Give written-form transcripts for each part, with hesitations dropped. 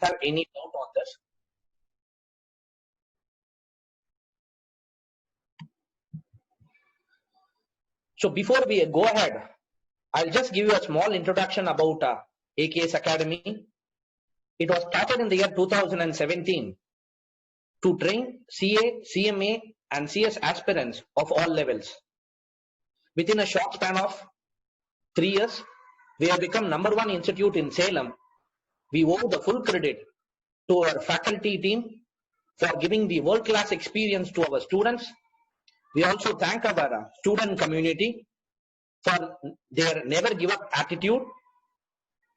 have any doubt on this? So before we go ahead, I'll just give you a small introduction about AKS Academy. It was started in the year 2017 to train CA, CMA and CS aspirants of all levels. Within a short span of 3 years, we have become #1 institute in Salem. We owe the full credit to our faculty team for giving the world-class experience to our students. We also thank our student community for their never give up attitude.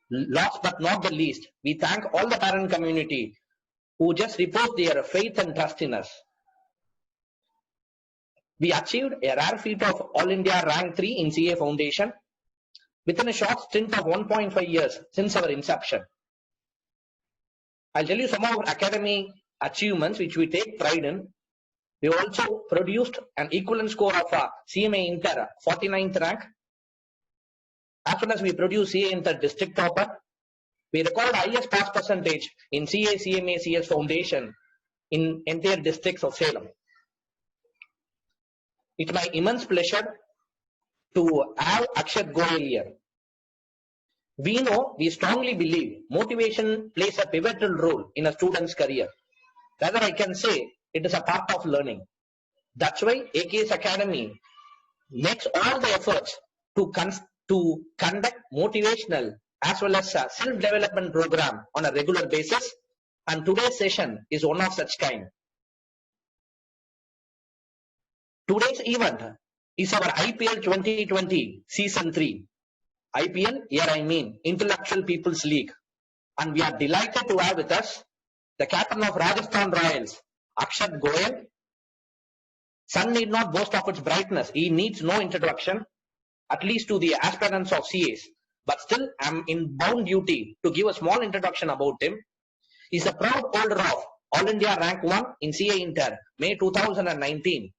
Last but not the least, we thank all the parent community who just repose their faith and trust in us. We achieved a rare feat of All India Rank 3 in CA Foundation within a short stint of 1.5 years since our inception. I'll tell you some of our academy achievements which we take pride in. We also produced an equivalent score of CMA Inter 49th rank. As well as we produced CA Inter district topper. We recorded highest pass percentage in CA, CMA, CS Foundation in entire districts of Salem. It's my immense pleasure to have Akshat Goyal here. We strongly believe motivation plays a pivotal role in a student's career. Rather, I can say it is a part of learning. That's why AKS Academy makes all the efforts to conduct motivational as well as a self-development program on a regular basis. And today's session is one of such kind. Today's event is our IPL 2020 Season 3. IPL, here I mean Intellectual People's League. And we are delighted to have with us the captain of Rajasthan Royals, Akshat Goyal. Sun need not boast of its brightness. He needs no introduction, at least to the aspirants of CAs. But still, I am in bound duty to give a small introduction about him. He is a proud holder of All India Rank 1 in CA Inter, May 2019.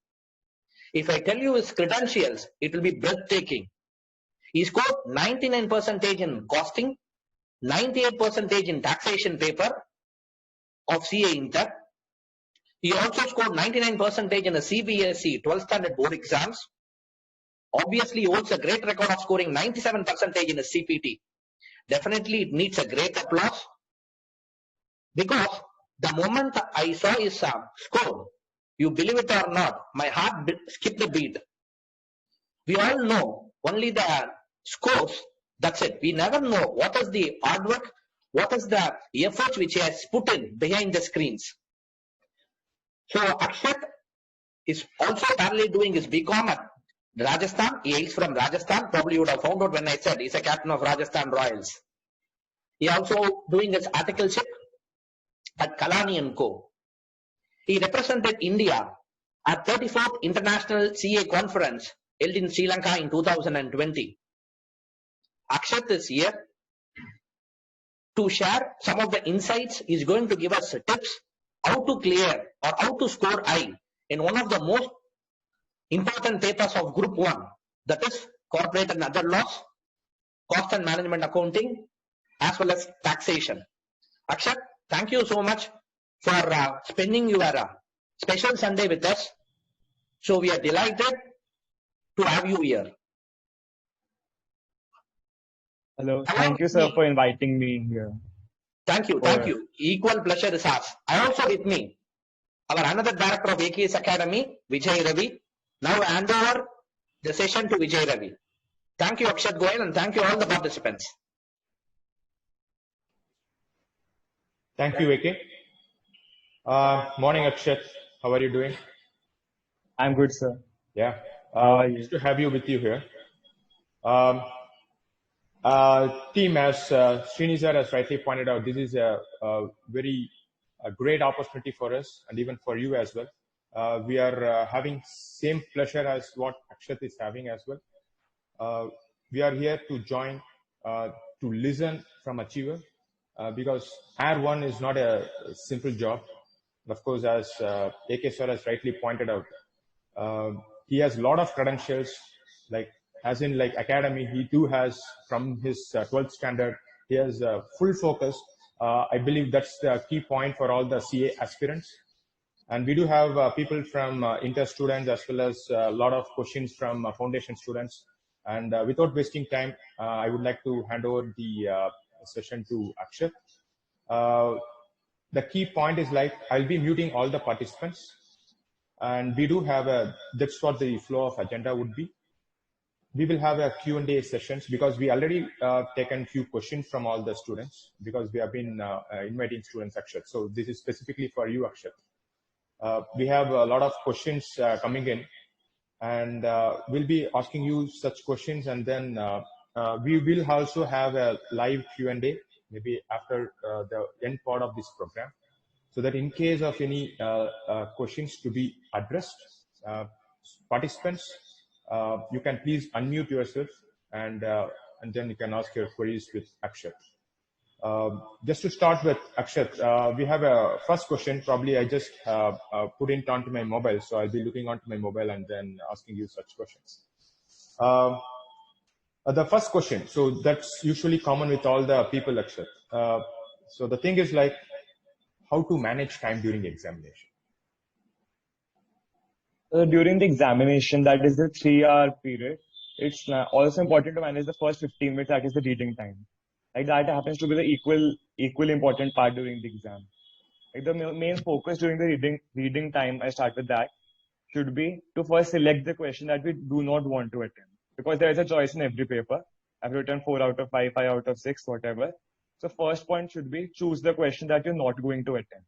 If I tell you his credentials, it will be breathtaking. He scored 99% in costing, 98% in taxation paper of CA Inter. He also scored 99% in the CBSE 12th standard board exams. Obviously, he holds a great record of scoring 97% in the CPT. Definitely, it needs a great applause. Because the moment I saw his score, you believe it or not, my heart skipped a beat. We all know only the scores, that's it. We never know what is the hard work, what is the effort which he has put in behind the screens. So Akshat is also currently doing his BCom at Rajasthan. He hails from Rajasthan. Probably you would have found out when I said he's a captain of Rajasthan Royals. He also doing his articleship at Kalani & Co. He represented India at 34th International CA Conference held in Sri Lanka in 2020. Akshat is here to share some of the insights. He's going to give us tips how to clear or how to score high in one of the most important papers of Group 1, that is corporate and other laws, cost and management accounting, as well as taxation. Akshat, thank you so much for spending your special Sunday with us. So we are delighted to have you here. Hello, thank you, sir, for inviting me here. Thank you, thank you. Equal pleasure is ours. I also with me, our another director of AKS Academy, Vijay Ravi. Now I hand over the session to Vijay Ravi. Thank you, Akshat Goyal, and thank you all the participants. Thank you, AK. Morning, Akshat. How are you doing? I'm good, sir. Yeah. Nice to have you with you here. Team, as Srinizar has rightly pointed out, this is a very great opportunity for us and even for you as well. We are having same pleasure as what Akshat is having as well. We are here to join, to listen from Achiever, because R1 is not a simple job. Of course, as AK sir has rightly pointed out, he has a lot of credentials, like as in like academy, he too has from his 12th standard, he has full focus I believe that's the key point for all the CA aspirants. And we do have people from inter students as well as a lot of questions from foundation students. And without wasting time, I would like to hand over the session to Akshat. The key point is like, I'll be muting all the participants. And we do have that's what the flow of agenda would be. We will have a Q&A sessions because we already taken few questions from all the students because we have been inviting students, Akshat. So this is specifically for you, Akshat. We have a lot of questions coming in, and we'll be asking you such questions, and then we will also have a live Q&A maybe after the end part of this program, so that in case of any questions to be addressed, participants, you can please unmute yourself, and then you can ask your queries with Akshat. Just to start with, Akshat, we have a first question. Probably I just put it onto my mobile, so I'll be looking onto my mobile and then asking you such questions. The first question, so that's usually common with all the people, Akshat. So the thing is like, how to manage time during examination? During the examination, that is the 3-hour period, it's also important to manage the first 15 minutes, that is the reading time. Like that happens to be the equally important part during the exam. Like the main focus during the reading time, I start with that, should be to first select the question that we do not want to attempt. Because there is a choice in every paper. I've written 4 out of 5, 5 out of 6, whatever. So first point should be choose the question that you're not going to attempt.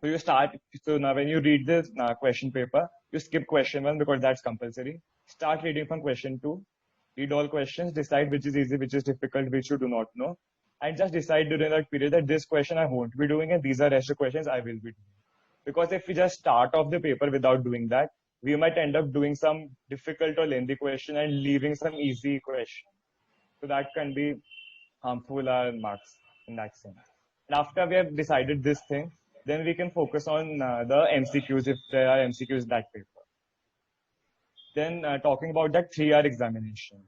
So you start, so now when you read this question paper, you skip question 1 because that's compulsory. Start reading from question 2. Read all questions, decide which is easy, which is difficult, which you do not know. And just decide during that period that this question I won't be doing and these are rest of questions I will be doing. Because if we just start off the paper without doing that, we might end up doing some difficult or lengthy question and leaving some easy question. So that can be harmful our marks in that sense. And after we have decided this thing, then we can focus on the MCQs if there are MCQs in that paper. Then talking about that 3-hour examination.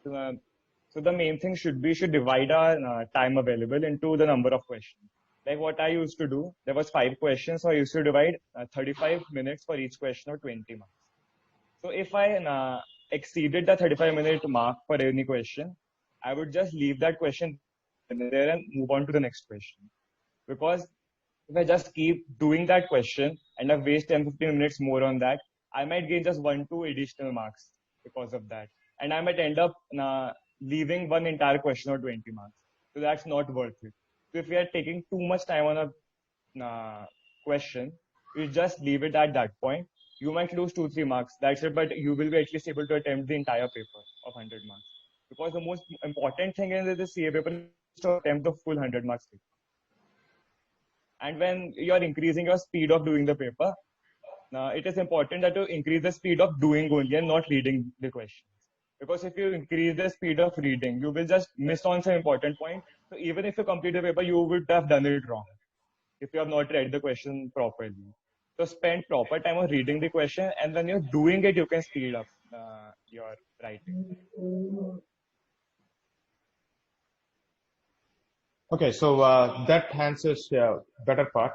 So the main thing should divide our time available into the number of questions. Like what I used to do, there was 5 questions, so I used to divide 35 minutes for each question or 20 marks. So if I exceeded the 35-minute mark for any question, I would just leave that question there and move on to the next question. Because if I just keep doing that question and I waste 10-15 minutes more on that, I might gain just 1-2 additional marks because of that. And I might end up leaving one entire question or 20 marks. So that's not worth it. So if we are taking too much time on a question, you just leave it at that point. You might lose 2-3 marks. That's it, but you will be at least able to attempt the entire paper of 100 marks. Because the most important thing in the CA paper is to attempt the full 100 marks paper. And when you are increasing your speed of doing the paper, it is important that you increase the speed of doing only and not reading the questions. Because if you increase the speed of reading, you will just miss on some important point. So even if you complete the paper, you would have done it wrong if you have not read the question properly. So spend proper time on reading the question, and when you're doing it, you can speed up your writing. Okay, so that answers better part.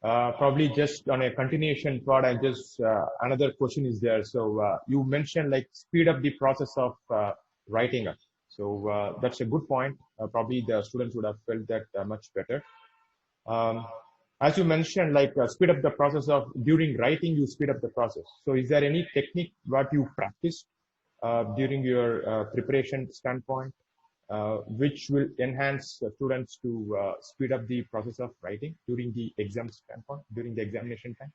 Probably just on a continuation part, and just another question is there. So you mentioned like speed up the process of writing up. So that's a good point. Probably the students would have felt that much better. As you mentioned, like speed up the process of during writing, you speed up the process. So is there any technique what you practiced during your preparation standpoint, which will enhance students to speed up the process of writing during the exam standpoint, during the examination time?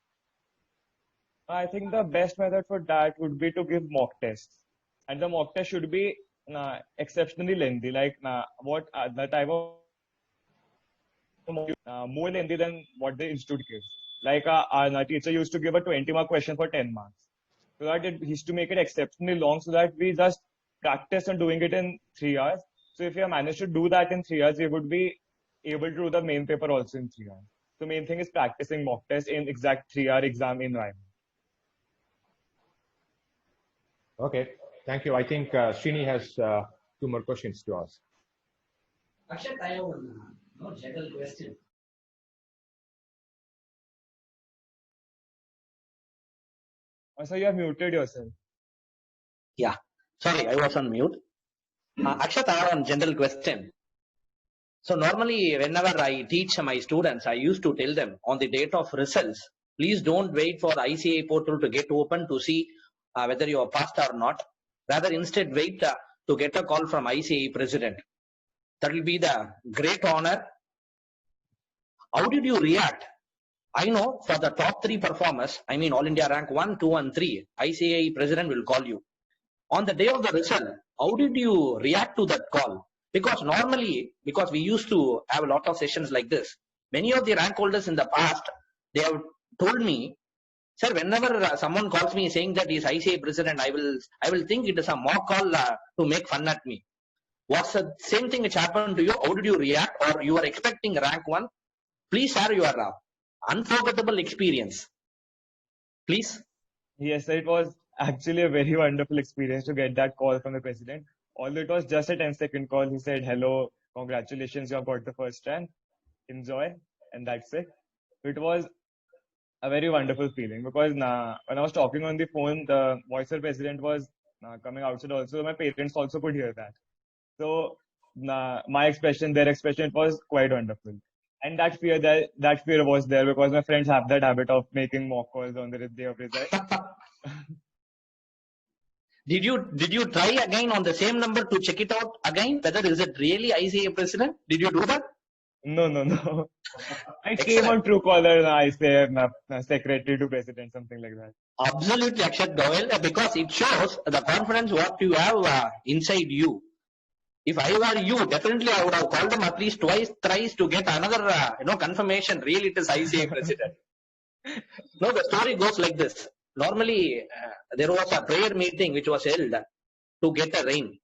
I think the best method for that would be to give mock tests. And the mock test should be exceptionally lengthy, like what the type of more lengthy than what the institute gives. Like our teacher used to give a 20-mark question for 10 marks. So that he used to make it exceptionally long so that we just practice on doing it in 3 hours. So if you manage to do that in 3 hours, we would be able to do the main paper also in 3 hours. The main thing is practicing mock test in exact 3-hour exam environment. Okay, thank you. I think Srini has 2 more questions to ask. Akshat, I have one general question. So you have muted yourself. Yeah, sorry, I was on mute. Akshat, I have one general question. So normally, whenever I teach my students, I used to tell them on the date of results, please don't wait for the ICAI portal to get open to see whether you are passed or not. Rather, instead, wait to get a call from ICAI president. That will be the great honor. How did you react? I know for the top 3 performers, I mean All India rank 1, 2, and 3, ICAI president will call you. On the day of the result, how did you react to that call? Because normally, because we used to have a lot of sessions like this, many of the rank holders in the past, they have told me, sir, whenever someone calls me saying that he's ICAI president, I will think it is a mock call to make fun at me. Was the same thing which happened to you? How did you react? Or you are expecting rank 1? Please share your unforgettable experience. Please. Yes, it was actually a very wonderful experience to get that call from the president. Although it was just a 10-second call, he said, "Hello, congratulations, you have got the first rank. Enjoy," and that's it. It was a very wonderful feeling because when I was talking on the phone, the voice of the president was coming outside also. My parents also could hear that. So my expression, their expression, it was quite wonderful. And that fear was there because my friends have that habit of making mock calls on the day of result. Did you try again on the same number to check it out again? Whether is it really ICAI president? Did you do that? No, no, no. I came Excellent. on Truecaller and I say secretary to president, something like that. Absolutely, Akshat Goel, because it shows the confidence what you have inside you. If I were you, definitely I would have called them at least twice, thrice to get another, confirmation. Really, it is ICAI president. No, the story goes like this. Normally, there was a prayer meeting which was held to get a rain.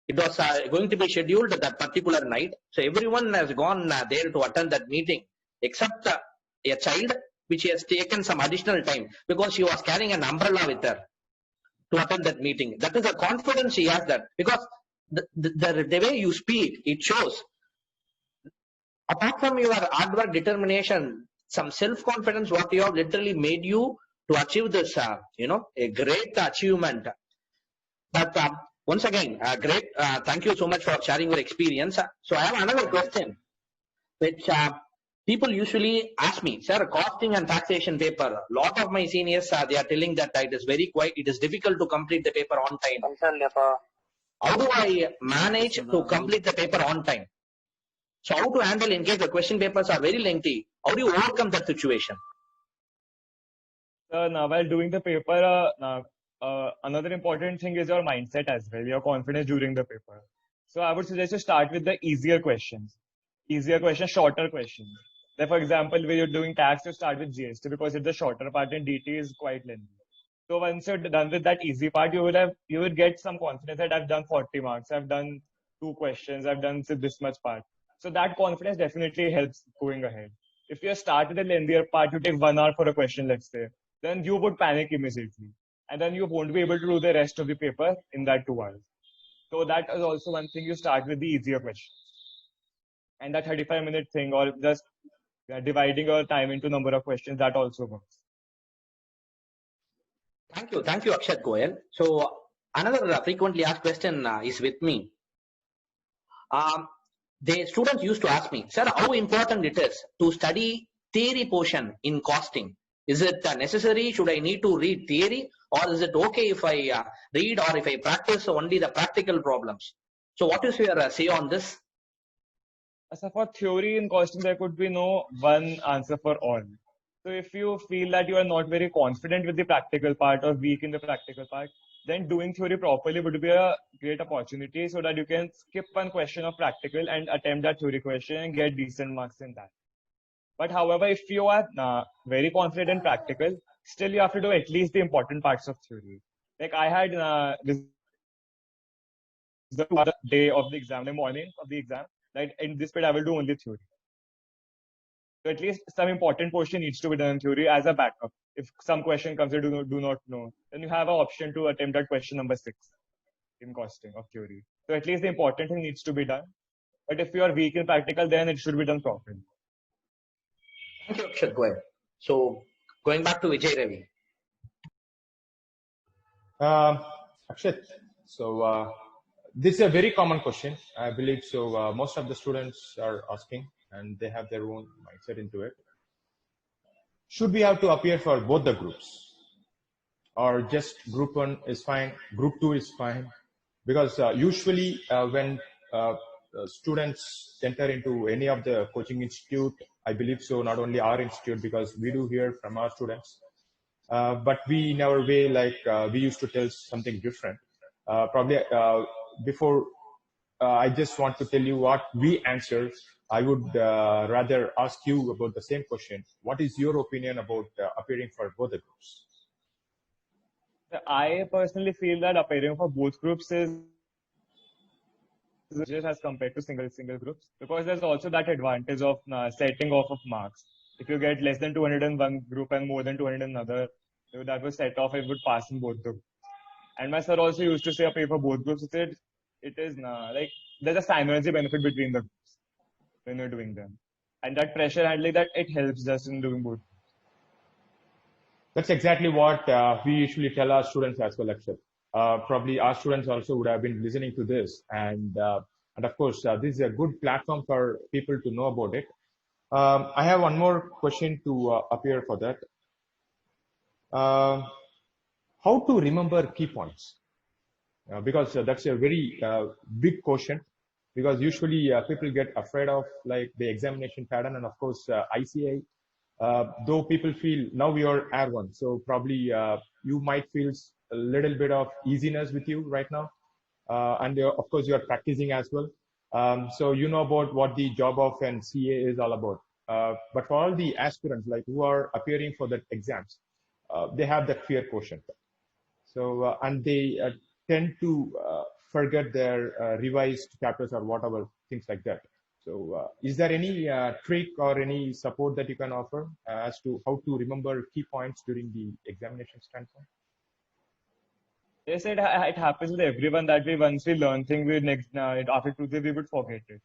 It was going to be scheduled that particular night. So everyone has gone there to attend that meeting, except a child, which has taken some additional time because she was carrying an umbrella with her to attend that meeting. That is the confidence she has that because the way you speak, it shows. Apart from your hard work, determination, some self-confidence, what you have literally made you to achieve this, a great achievement. But once again, great. Thank you so much for sharing your experience. So I have another question, which people usually ask me, sir, costing and taxation paper. Lot of my seniors, they are telling that it is very quiet. It is difficult to complete the paper on time. How do I manage to complete the paper on time? So how to handle in case the question papers are very lengthy? How do you overcome that situation? Now, while doing the paper, another important thing is your mindset as well, your confidence during the paper. So I would suggest you start with the easier questions, shorter questions. Like for example, when you're doing tax, you start with GST because it's the shorter part and DT is quite lengthy. So once you're done with that easy part, you will get some confidence that I've done 40 marks, I've done 2 questions, I've done this much part. So that confidence definitely helps going ahead. If you start with the lengthier part, you take 1 hour for a question, let's say, then you would panic immediately. And then you won't be able to do the rest of the paper in that 2 hours. So that is also one thing, you start with the easier questions. And that 35-minute thing or just dividing your time into number of questions, that also works. Thank you, Akshat Goel. So another frequently asked question is with me. The students used to ask me, sir, how important it is to study theory portion in costing? Is it necessary? Should I need to read theory, or is it okay if I read or if I practice only the practical problems? So what is your say on this? As for theory in costing, there could be no one answer for all. So if you feel that you are not very confident with the practical part or weak in the practical part, then doing theory properly would be a great opportunity so that you can skip one question of practical and attempt that theory question and get decent marks in that. But however, if you are very confident in practical, still you have to do at least the important parts of theory. Like I had this the day of the exam, the morning of the exam, like in this period I will do only theory. So at least some important portion needs to be done in theory as a backup. If some question comes you do not know, then you have an option to attempt that question number 6 in costing of theory. So at least the important thing needs to be done. But if you are weak in practical, then it should be done properly. Thank you, Akshat. Go ahead. So going back to Vijay Ravi. Akshat, so this is a very common question, I believe. So most of the students are asking, and they have their own mindset into it. Should we have to appear for both the groups, or just group one is fine, group two is fine? Because usually when students enter into any of the coaching institute, I believe so, not only our institute, because we do hear from our students, but we in our way, like we used to tell something different. Probably before I just want to tell you what we answer, I would rather ask you about the same question. What is your opinion about appearing for both the groups? I personally feel that appearing for both groups is just as compared to single groups, because there's also that advantage of setting off of marks. If you get less than 200 in one group and more than 200 in another, that was set off, it would pass in both the groups. And my sir also used to say appear for both groups. He said it is like there's a synergy benefit between the groups when you're doing them, and that pressure handling, that it helps just in doing both. That's exactly what we usually tell our students as well, Akshat. Probably our students also would have been listening to this, and of course, this is a good platform for people to know about it. I have one more question to appear for that. How to remember key points? Because that's a very big question. Because usually people get afraid of like the examination pattern, and of course ICA. Though people feel now you're R1, so probably you might feel a little bit of easiness with you right now, and of course you're practicing as well. So you know about what the job of an CA is all about. But for all the aspirants like who are appearing for the exams, they have that fear quotient. So and they tend to forget their revised chapters or whatever things like that. So is there any trick or any support that you can offer as to how to remember key points during the examination standpoint? They said it happens with everyone that we once we learn things, we next after 2 days we would forget it.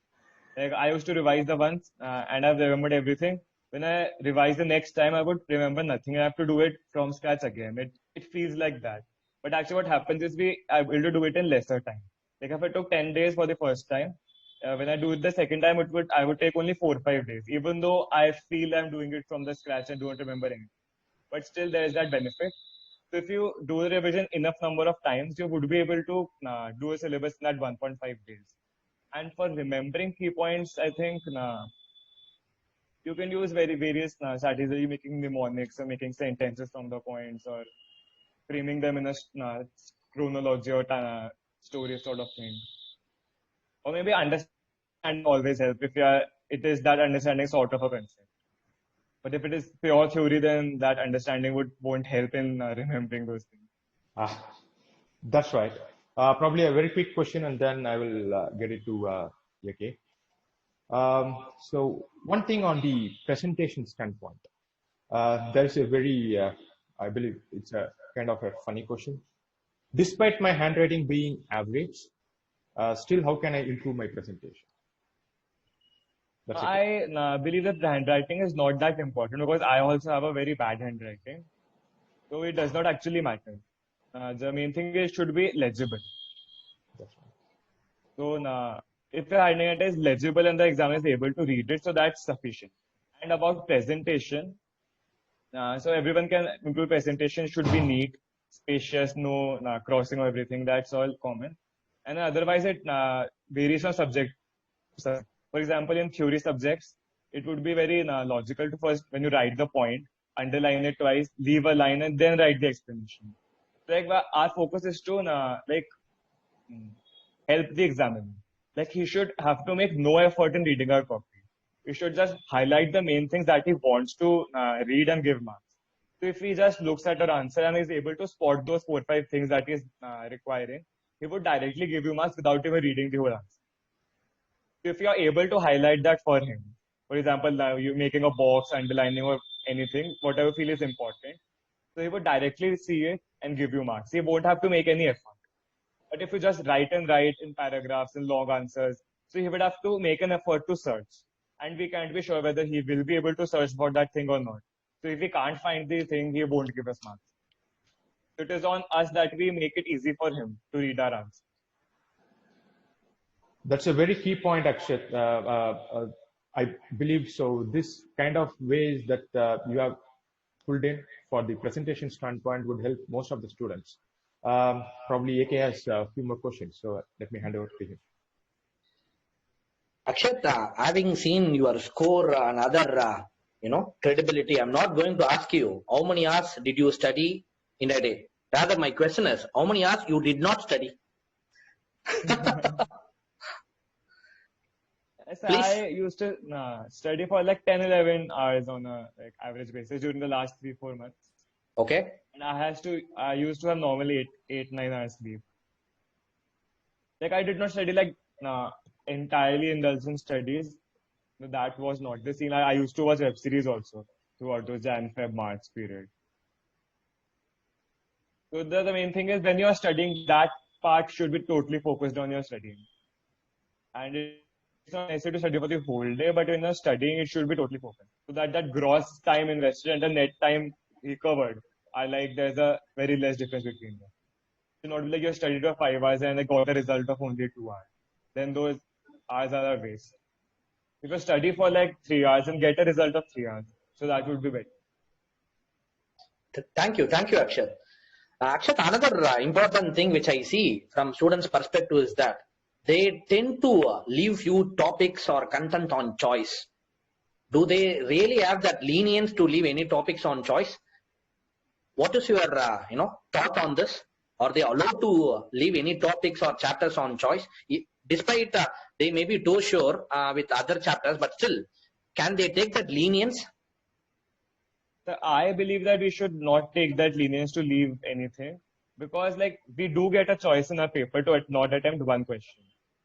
Like I used to revise the once and I've remembered everything. When I revise the next time, I would remember nothing. I have to do it from scratch again. It feels like that. But actually, what happens is we are able to do it in lesser time. Like if I took 10 days for the first time, when I do it the second time, I would take only 4 or 5 days. Even though I feel I'm doing it from the scratch and don't remember anything, but still there is that benefit. So if you do the revision enough number of times, you would be able to do a syllabus in that 1.5 days. And for remembering key points, I think you can use various strategies, making mnemonics or making sentences from the points or framing them in a chronology or story sort of thing. Or maybe understanding always help if it is that understanding sort of a concept. But if it is pure theory, then that understanding won't help in remembering those things. That's right. Probably a very quick question, and then I will get it to AK. So one thing on the presentation standpoint, there's a very, I believe it's a kind of a funny question. Despite my handwriting being average, still how can I improve my presentation? I believe that the handwriting is not that important because I also have a very bad handwriting. So it does not actually matter. The main thing is should be legible. That's right. So if your handwriting is legible and the examiner is able to read it, so that's sufficient. And about presentation, so everyone can improve presentation, should be neat, spacious, no crossing or everything. That's all common. And otherwise, it varies from subject to subject. For example, in theory subjects, it would be very logical to first, when you write the point, underline it twice, leave a line, and then write the explanation. So, like our focus is to help the examiner. Like he should have to make no effort in reading our copy. He should just highlight the main things that he wants to read and give marks. So if he just looks at our answer and is able to spot those 4 or 5 things that he is requiring, he would directly give you marks without even reading the whole answer. So if you are able to highlight that for him, for example, you're making a box, underlining or anything, whatever feel is important, so he would directly see it and give you marks. He won't have to make any effort. But if you just write and write in paragraphs and long answers, So he would have to make an effort to search. And we can't be sure whether he will be able to search for that thing or not. So if we can't find the thing, he won't give us marks. So it is on us that we make it easy for him to read our answer. That's a very key point, Akshat. I believe so. This kind of ways that you have pulled in for the presentation standpoint would help most of the students. Probably AK has a few more questions, so let me hand over to him. Akshat, having seen your score and other, credibility, I'm not going to ask you how many hours did you study in a day. Rather, my question is, how many hours you did not study? Please. I used to study for like 10-11 hours on a average basis during the last 3-4 months. Okay. And I used to have normally 8-9 hours sleep. Like I did not study entirely indulgent studies. That was not the scene. I used to watch web series also throughout those Jan, Feb, March period. So the main thing is when you are studying, that part should be totally focused on your studying. And it's not necessary to study for the whole day, but when you're studying, it should be totally focused. So that gross time invested and the net time recovered, there's a very less difference between them. So not like you studied for 5 hours and got a result of only 2 hours. Then those hours are a waste. You can study for 3 hours and get a result of 3 hours. So that would be better. Thank you, Akshat. Akshat, another important thing which I see from students' perspective is that they tend to leave few topics or content on choice. Do they really have that lenience to leave any topics on choice? What is your thought on this? Are they allowed to leave any topics or chapters on choice? Despite they may be too sure with other chapters, but still, can they take that lenience? So I believe that we should not take that lenience to leave anything, because we do get a choice in our paper to not attempt one question.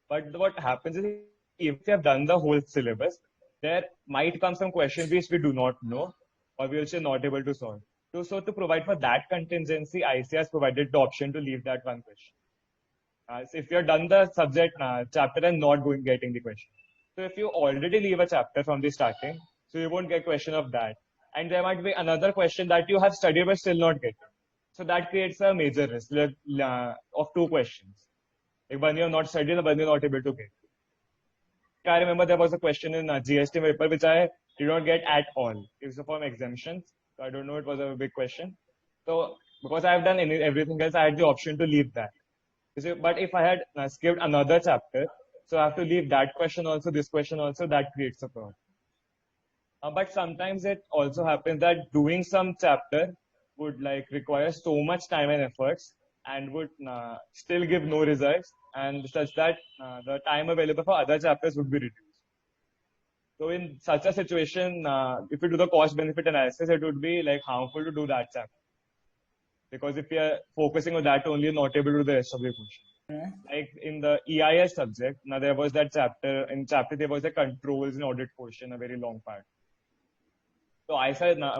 But what happens is, if we have done the whole syllabus, there might come some questions which we do not know or we are not able to solve. So to provide for that contingency, IC has provided the option to leave that one question. So if you have done the subject chapter and not getting the question. So if you already leave a chapter from the starting, so you won't get question of that. And there might be another question that you have studied but still not getting. So that creates a major risk of 2 questions. One you have not studied and one you are not able to get. I remember there was a question in GST paper which I did not get at all. It was from exemptions. So I don't know, it was a big question. So because I have done everything else, I had the option to leave that. But if I had skipped another chapter, so I have to leave that question also, this question also, that creates a problem. But sometimes it also happens that doing some chapter would require so much time and efforts and would still give no results, and such that the time available for other chapters would be reduced. So in such a situation, if you do the cost benefit analysis, it would be harmful to do that chapter. Because if you are focusing on that only, you're not able to do the rest of the question. Like in the EIS subject, now there was that chapter, in chapter there was a controls and audit portion, a very long part. So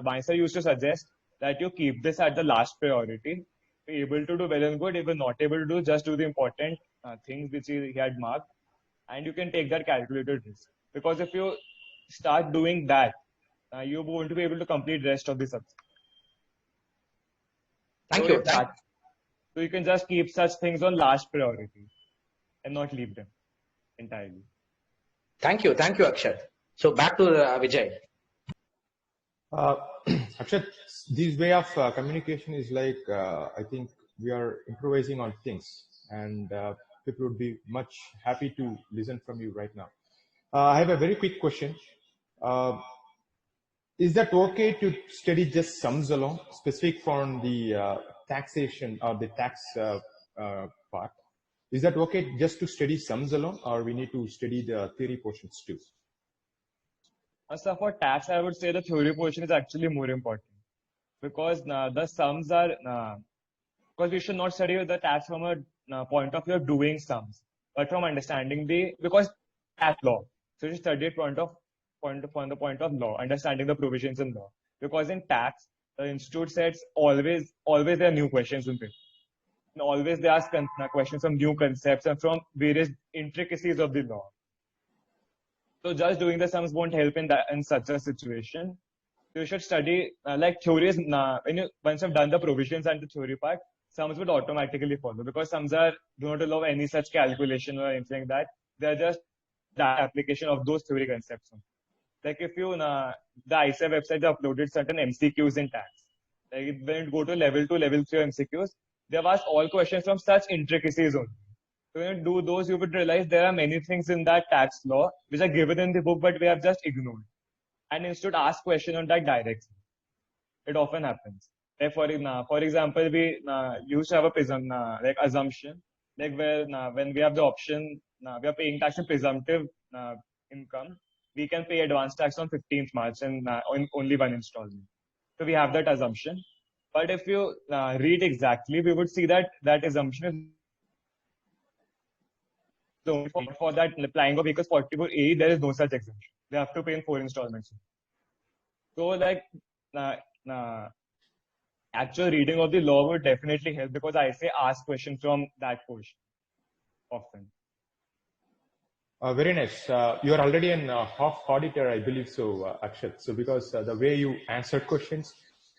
myself used to suggest that you keep this at the last priority. Be able to do well and good. If you're not able to do, just do the important things which he had marked, and you can take that calculated risk. Because if you start doing that, you won't be able to complete the rest of the subject. Thank you. So you can just keep such things on last priority and not leave them entirely. Thank you, Akshat. So back to Vijay. Akshat, this way of communication is I think we are improvising on things, and people would be much happy to listen from you right now. I have a very quick question. Is that okay to study just sums alone, specific from the taxation or the tax part? Is that okay just to study sums alone, or we need to study the theory portions too? So for tax, I would say the theory portion is actually more important, because the sums are, because we should not study the tax from a point of view of doing sums, but from understanding because tax law. So you study it from the point of law, understanding the provisions in law. Because in tax, the institute sets always there are new questions in paper. And always they ask questions from new concepts and from various intricacies of the law. So just doing the sums won't help in such a situation. You should study like theories. When you once you've done the provisions and the theory part, sums would automatically follow because sums are do not allow any such calculation or anything like that. They are just the application of those theory concepts. Like if you the ICER website, they uploaded certain MCQs in tax. Like when you go to level 2, level 3 MCQs, they have asked all questions from such intricacies only. So when you do those, you would realize there are many things in that tax law which are given in the book, but we have just ignored. And instead ask question on that directly. It often happens. Like for example, we used to have a like assumption, like where when we have the option, we are paying tax on presumptive income, we can pay advance tax on 15th March and on only one installment. So we have that assumption. But if you read exactly, we would see that that assumption is only for that applying of vehicles 44A, there is no such exemption. They have to pay in 4 installments. So like actual reading of the law would definitely help because I say ask questions from that portion often. Very nice. You are already an half auditor, I believe so, Akshat. So because the way you answered questions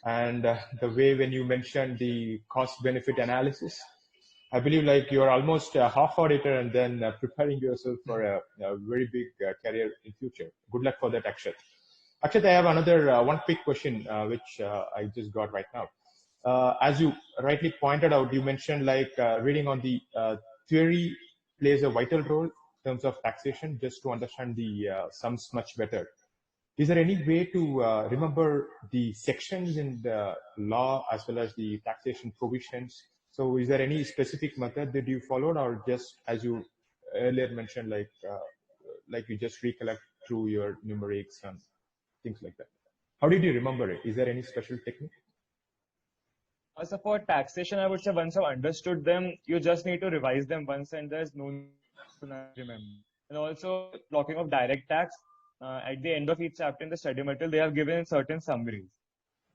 and the way when you mentioned the cost benefit analysis, I believe like you are almost a half auditor and then preparing yourself for a very big career in future. Good luck for that, Akshat. Akshat, I have another one quick question which I just got right now. As you rightly pointed out, you mentioned like reading on the theory plays a vital role in terms of taxation, just to understand the sums much better. Is there any way to remember the sections in the law as well as the taxation provisions? So is there any specific method that you followed, or just as you earlier mentioned, like you just recollect through your numerics and things like that? How did you remember it? Is there any special technique? So for taxation, I would say once I've understood them, you just need to revise them once and there's no need to remember. And also talking of direct tax, at the end of each chapter in the study material, they have given certain summaries.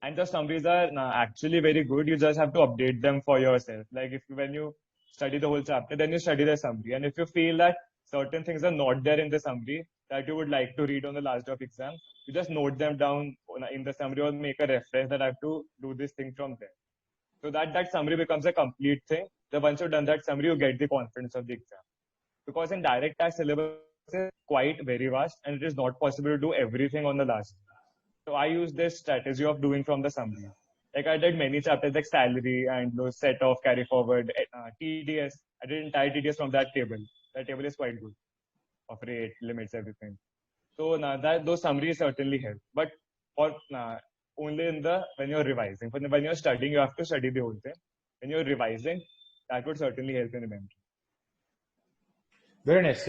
And the summaries are actually very good. You just have to update them for yourself. Like when you study the whole chapter, then you study the summary. And if you feel that certain things are not there in the summary that you would like to read on the last day of exam, you just note them down in the summary or make a reference that I have to do this thing from there. So that summary becomes a complete thing. So once you've done that summary, you get the confidence of the exam. Because in direct tax syllabus is quite very vast and it is not possible to do everything on the last day. So I use this strategy of doing from the summary. Like I did many chapters like salary and those set off, carry forward, TDS. I did entire TDS from that table. That table is quite good of rate, limits, everything. So those summaries certainly help. But for only in when you're revising. When you're studying, you have to study the whole thing. When you're revising, that would certainly help in remembering. Very nice.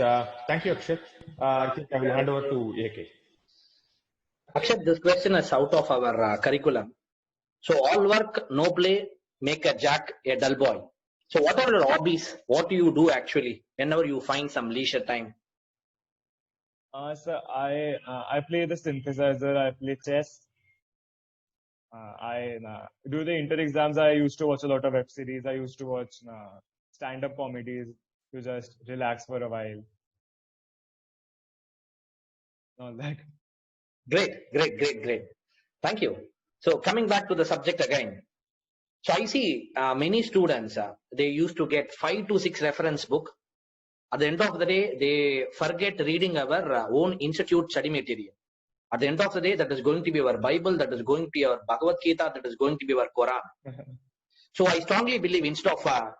Thank you, Akshat. I think I will hand over to AK. Akshat, this question is out of our curriculum. So all work, no play, make a Jack a dull boy. So what are your hobbies? What do you do actually whenever you find some leisure time? So I play the synthesizer. I play chess. I do the inter exams. I used to watch a lot of web series. I used to watch stand-up comedies to just relax for a while. All that. Great. Thank you. So coming back to the subject again. So I see many students, they used to get 5 to 6 reference book. At the end of the day, they forget reading our own institute study material. At the end of the day, that is going to be our Bible, that is going to be our Bhagavad Gita, that is going to be our Quran. So I strongly believe instead of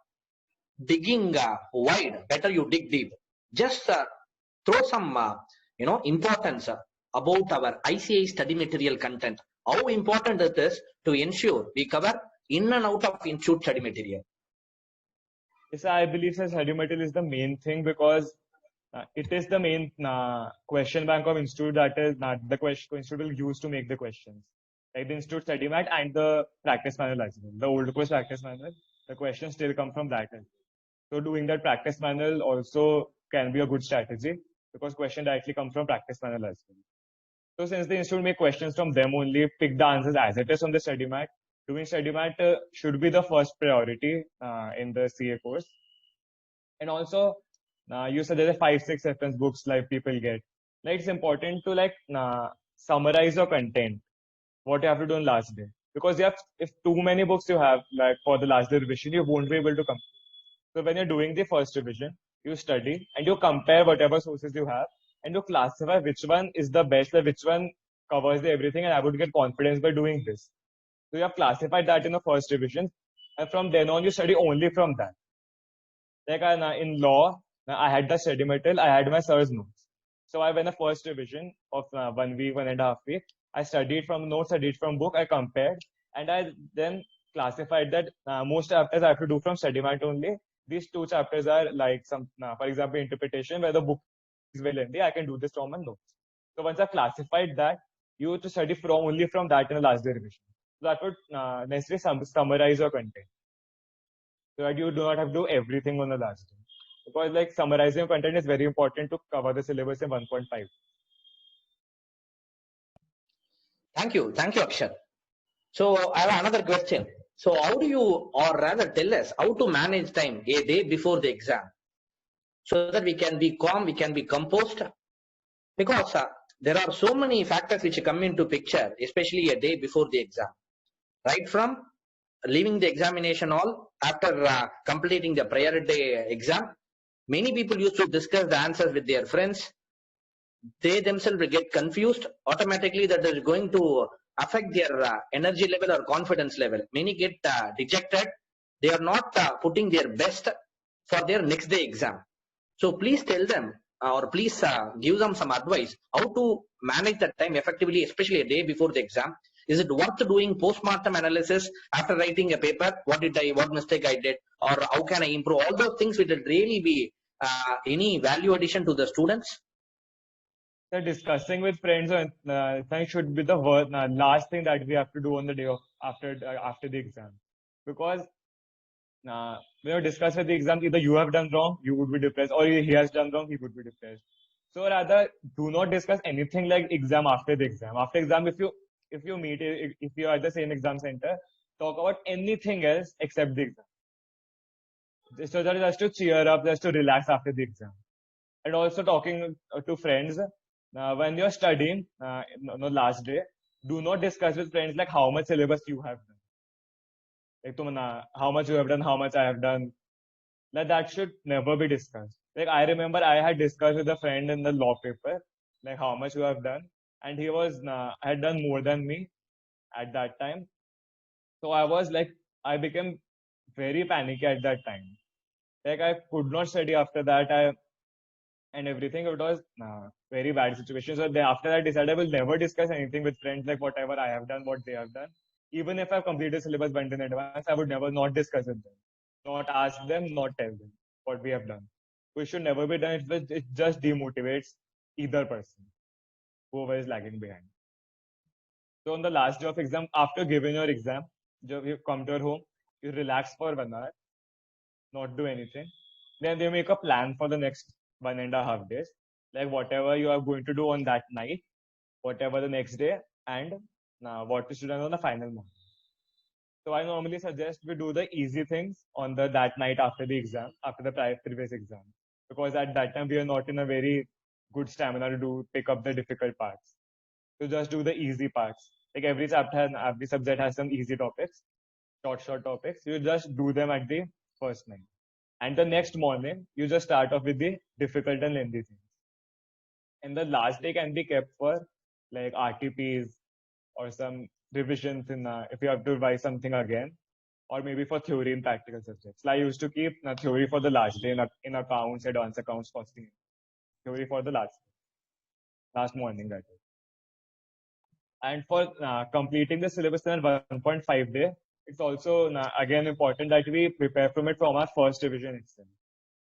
digging wide, better you dig deep. Just throw some, importance about our ICAI study material content. How important it is to ensure we cover in and out of institute study material. Yes, I believe study material is the main thing because it is the main question bank of institute that is the question institute will use to make the questions. Like the institute study mat and the practice manual as well. The old course practice manual, the questions still come from that. So doing that practice manual also can be a good strategy because question directly comes from practice manual as well. So since the institute make questions from them only, pick the answers as it is on the study mat. Doing study mat should be the first priority in the CA course. And also, you said there are 5-6 reference books like people get. like it's important to like summarize your content, what you have to do on last day. Because you have, if too many books you have, like for the last day revision, you won't be able to complete. So when you're doing the first revision, you study and you compare whatever sources you have and you classify which one is the best, like which one covers the everything, and I would get confidence by doing this. So you have classified that in the first revision, and from then on you study only from that. Like in law, I had the study material, I had my sir's notes. So I went the first revision of 1 week, 1.5 week. I studied from notes, studied from book, I compared, and I then classified that most chapters I have to do from study mat only. These two chapters are like some, for example, interpretation, where the book is very lengthy. I can do this from my notes. So once I classified that, you have to study from only from that in the last day revision. So that would necessarily summarize your content, so that you do not have to do everything on the last day. Because like summarizing content is very important to cover the syllabus in 1.5. Thank you, Akshat. So I have another question. So how do you, or rather tell us, how to manage time a day before the exam, so that we can be calm, we can be composed? Because there are so many factors which come into picture, especially a day before the exam. Right from leaving the examination hall, after completing the prior day exam, many people used to discuss the answers with their friends. They themselves will get confused. Automatically, that is going to affect their energy level or confidence level. Many get dejected. They are not putting their best for their next day exam. So please tell them, or please give them some advice how to manage that time effectively, especially a day before the exam. Is it worth doing postmortem analysis after writing a paper? What mistake I did, or how can I improve? All those things will really be any value addition to the students. So discussing with friends I think should be the last thing that we have to do on the day of after the exam. Because when you discuss with the exam, either you have done wrong, you would be depressed, or he has done wrong, he would be depressed. So rather, do not discuss anything like exam after the exam. After exam, if you meet, if you are at the same exam center, talk about anything else except the exam. So that is just to cheer up, just to relax after the exam. And also talking to friends, when you're studying, no, last day, do not discuss with friends like how much syllabus you have done. Like, how much you have done, how much I have done. Like, that should never be discussed. Like, I remember I had discussed with a friend in the law paper, like how much you have done. And he had done more than me at that time. So I became very panicky at that time. Like, I could not study after that. And everything. It was very bad situation. So after that, I decided I will never discuss anything with friends, like whatever I have done, what they have done. Even if I've completed syllabus went in advance, I would never not discuss with them, not ask them, not tell them what we have done. We should never be done. It just demotivates either person, whoever is lagging behind. So on the last day of exam, after giving your exam, you come to your home, you relax for 1 hour, not do anything. Then they make a plan for the next 1.5 days, like whatever you are going to do on that night, whatever the next day, and what is to do on the final morning. So I normally suggest we do the easy things on that night after the exam, after the previous exam, because at that time we are not in a very good stamina to pick up the difficult parts. So just do the easy parts. Like every subject has some easy topics, short topics. You just do them at the first night. And the next morning, you just start off with the difficult and lengthy things. And the last day can be kept for like RTPs or some revisions if you have to revise something again, or maybe for theory and practical subjects. So I used to keep theory for the last day in accounts, advanced accounts, costing. Theory for the last morning, that is. And for completing the syllabus in 1.5 day, it's also again important that we prepare from it from our first revision itself.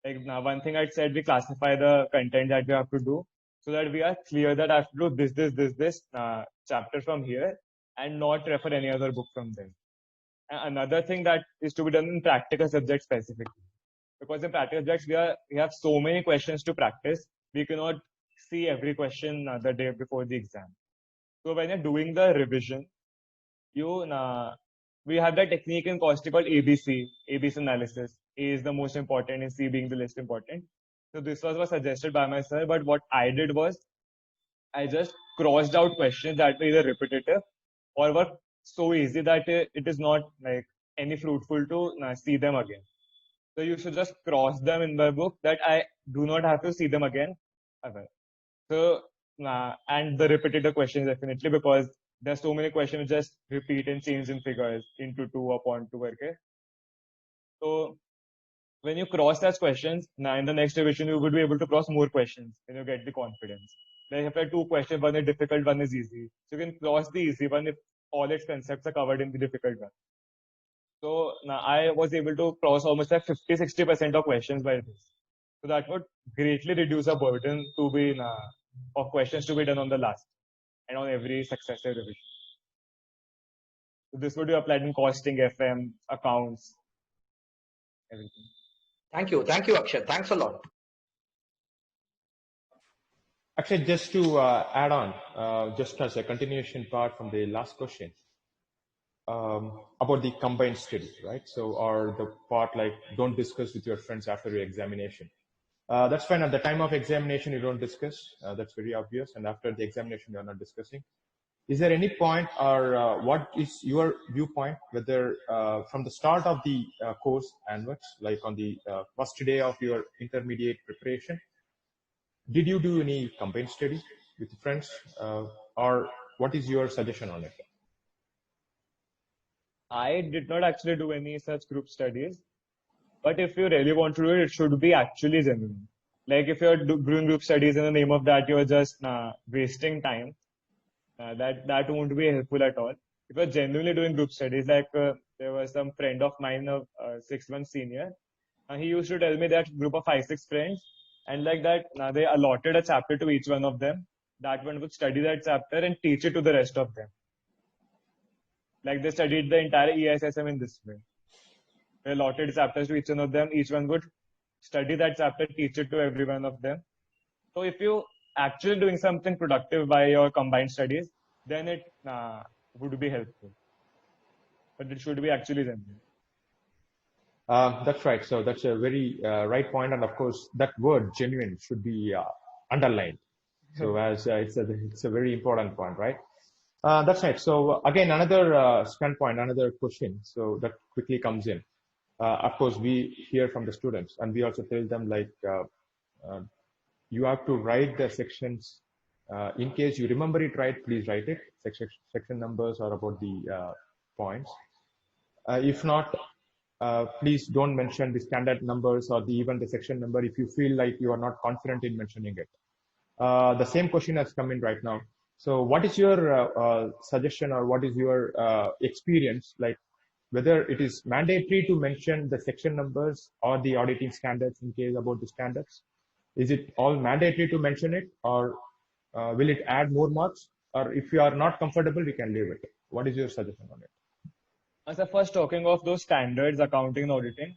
Like now, one thing I said, we classify the content that we have to do so that we are clear that I have to do this chapter from here and not refer any other book from there. And another thing that is to be done in practical subjects specifically, because in practical subjects we have so many questions to practice, we cannot see every question the day before the exam. So when you're doing the revision, we have that technique in chemistry called ABC analysis. A is the most important and C being the least important. So this was suggested by my sir, but what I did was I just crossed out questions that were either repetitive or were so easy that it is not like any fruitful to see them again. So you should just cross them in the book that I do not have to see them again ever. So, and the repetitive questions definitely, because there's so many questions just repeat and change in figures into 2 upon 2. Okay. So when you cross such questions, now in the next revision, you would be able to cross more questions and you get the confidence. Like if you have 2 questions, one is difficult, one is easy. So you can cross the easy one if all its concepts are covered in the difficult one. So now I was able to cross almost like 50-60% of questions by this. So that would greatly reduce the burden to be of questions to be done on the last and on every successive revision. So this would be applied in costing, FM, accounts, everything. Thank you, Akshat. Thanks a lot. Actually, just to add on, just as a continuation part from the last question, about the combined study, right? So, or the part like don't discuss with your friends after your examination. That's fine. At the time of examination, you don't discuss. That's very obvious. And after the examination, you're not discussing. Is there any point, or what is your viewpoint, whether from the start of the course onwards, like on the first day of your intermediate preparation, did you do any combined study with friends, or what is your suggestion on it? I did not actually do any such group studies, but if you really want to do it, it should be actually genuine. Like if you're doing group studies in the name of that, you're just wasting time. That won't be helpful at all. If you're genuinely doing group studies, like there was some friend of mine, a 6 month senior, he used to tell me that group of 5-6 friends, and like that, they allotted a chapter to each one of them. That one would study that chapter and teach it to the rest of them. Like they studied the entire EISSM in this way. They allotted chapters to each one of them. Each one would study that chapter, teach it to every one of them. So if you actually doing something productive by your combined studies, then it would be helpful. But it should be actually genuine. That's right. So that's a very right point, and of course, that word "genuine" should be underlined. So as it's a very important point, right? That's right. So again, another standpoint, another question. So that quickly comes in. Of course, we hear from the students, and we also tell them like you have to write the sections. In case you remember it right, please write it. Section numbers are about the points. If not, please don't mention the standard numbers or even the section number if you feel like you are not confident in mentioning it. The same question has come in right now. So what is your suggestion, or what is your experience, like whether it is mandatory to mention the section numbers or the auditing standards in case about the standards? Is it all mandatory to mention it, or will it add more marks? Or if you are not comfortable, we can leave it. What is your suggestion on it? As first talking of those standards, accounting and auditing,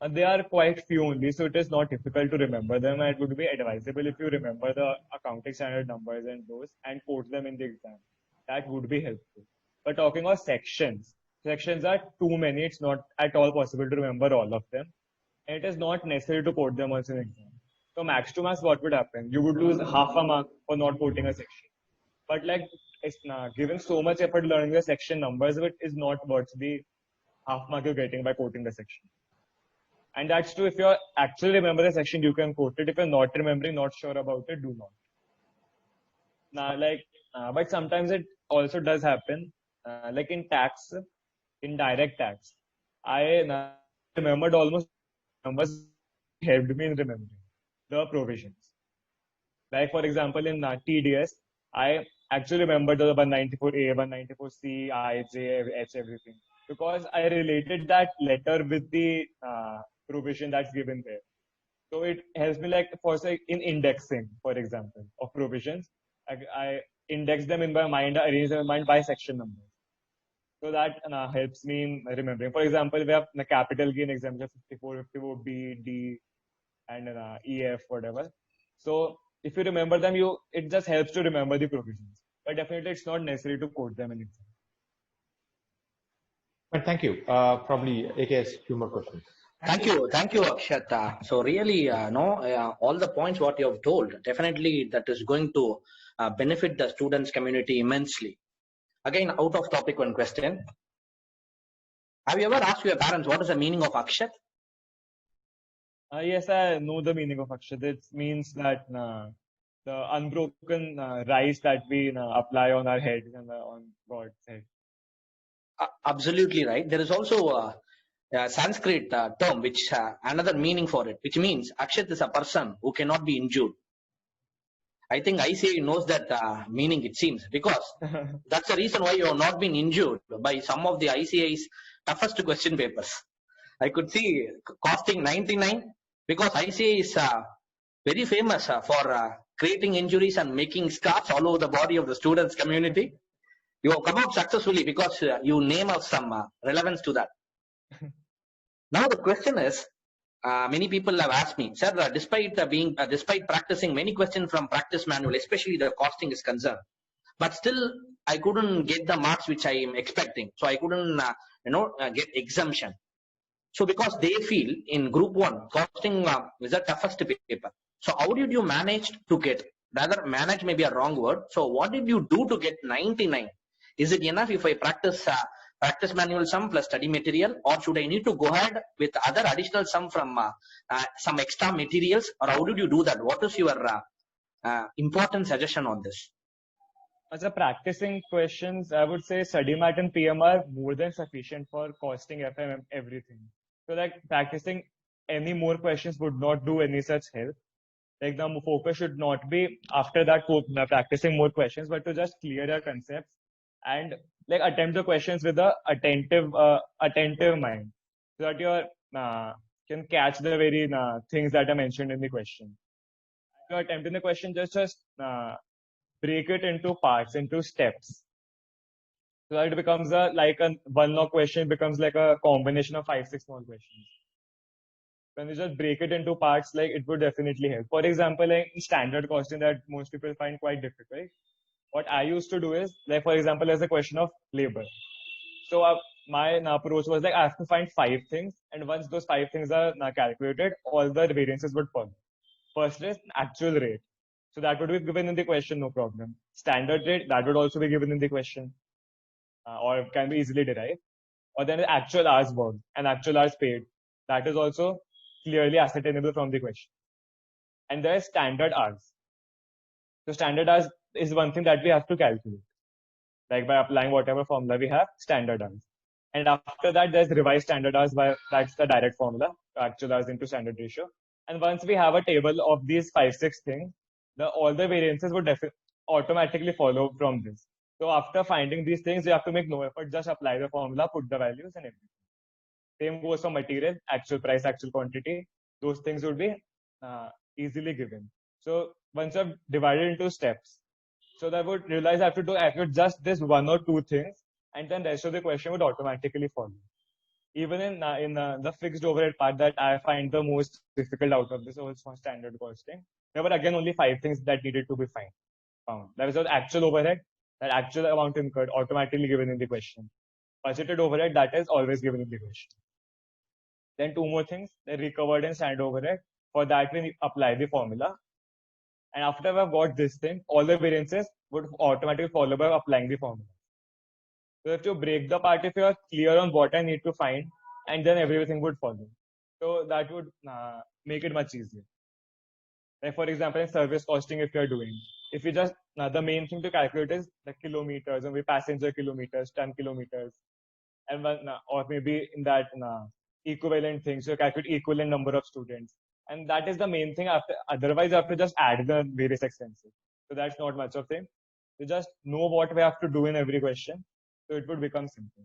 they are quite few only, so it is not difficult to remember them. And it would be advisable if you remember the accounting standard numbers and those and quote them in the exam. That would be helpful. But talking of sections are too many. It's not at all possible to remember all of them. And it is not necessary to quote them also in exam. So max to max, what would happen? You would lose half a mark for not quoting a section. But like it's giving so much effort learning the section numbers, but is not worth the half mark you're getting by quoting the section. And that's true. If you actually remember the section, you can quote it. If you're not remembering, not sure about it, do not. Now, but sometimes it also does happen. Like in tax, in direct tax, I remembered almost numbers helped me in remembering the provisions. Like for example, in TDS, I actually remembered the 194A, 194C, I, J, H, everything, because I related that letter with the provision that's given there. So it helps me, like for say in indexing, for example, of provisions, I index them in my mind, I arrange them in my mind by section numbers. So that helps me in remembering. For example, we have the capital gain exemption 54, 54B, D, and EF, whatever. So if you remember them, it just helps to remember the provisions. But definitely, it's not necessary to quote them in exam. Well, thank you. Probably AK has a few more questions. Thank you, Akshat. So really, all the points what you have told, definitely that is going to benefit the students community immensely. Again, out of topic one question. Have you ever asked your parents what is the meaning of Akshat? Yes, I know the meaning of Akshat. It means that the unbroken rice that we apply on our head and on God's head. Absolutely right. There is also a Sanskrit term, which another meaning for it, which means Akshat is a person who cannot be injured. I think ICA knows that meaning, it seems, because that's the reason why you have not been injured by some of the ICA's toughest question papers. I could see costing 99 because ICA is very famous for creating injuries and making scars all over the body of the students community. You have come out successfully because you name us some relevance to that. Now the question is, many people have asked me, sir, despite practicing many questions from practice manual, especially the costing is concerned, but still I couldn't get the marks which I am expecting. So I couldn't, get exemption. So because they feel in group one, costing is the toughest paper. So how did you manage to get, rather manage may be a wrong word. So what did you do to get 99? Is it enough if I practice manual sum plus study material, or should I need to go ahead with other additional sum from some extra materials, or how did you do that? What is your important suggestion on this? As a practicing questions, I would say study mat and PM are more than sufficient for costing FM everything. So like practicing any more questions would not do any such help. Like the focus should not be after that practicing more questions, but to just clear your concepts and like attempt the questions with a attentive mind, so that you can catch the very things that are mentioned in the question. If you're attempting the question, just break it into parts, into steps. So that it becomes like a one more question becomes like a combination of 5-6 small questions. When you just break it into parts, like it would definitely help. For example, like standard costing that most people find quite difficult. What I used to do is, like for example, there's a question of labor. So my approach was like I have to find 5 things, and once those 5 things are calculated, all the variances would follow. First is actual rate. So that would be given in the question, no problem. Standard rate, that would also be given in the question, or can be easily derived. Or then the actual hours worked and actual hours paid. That is also clearly ascertainable from the question. And there is standard hours. So standard hours is one thing that we have to calculate. Like by applying whatever formula we have, standard hours. And after that, there's revised standard hours, that's the direct formula, actual hours into standard ratio. And once we have a table of these 5-6 things, all the variances would automatically follow from this. So after finding these things, you have to make no effort, just apply the formula, put the values and everything. Same goes for material, actual price, actual quantity. Those things would be easily given. So once you have divided into steps, so that would realize I have to do just this 1 or 2 things, and then the rest of the question would automatically follow. Even in the fixed overhead part that I find the most difficult out of this also standard costing, there were again only 5 things that needed to be found. There was the actual overhead, that actual amount incurred, automatically given in the question. Budgeted overhead, that is always given in the question. Then 2 more things, the recovered and standard overhead. For that, we apply the formula. And after we've got this thing, all the variances would automatically follow by applying the formula. So if you break the part, if you're clear on what I need to find, and then everything would follow. So that would make it much easier. Like for example, in service costing, if you're doing, if you just, the main thing to calculate is the kilometers, or passenger kilometers, ton kilometers, and or maybe in that equivalent things, so you calculate equivalent number of students. And that is the main thing. Otherwise, you have to just add the various expenses. So that's not much of thing. You just know what we have to do in every question. So it would become simple.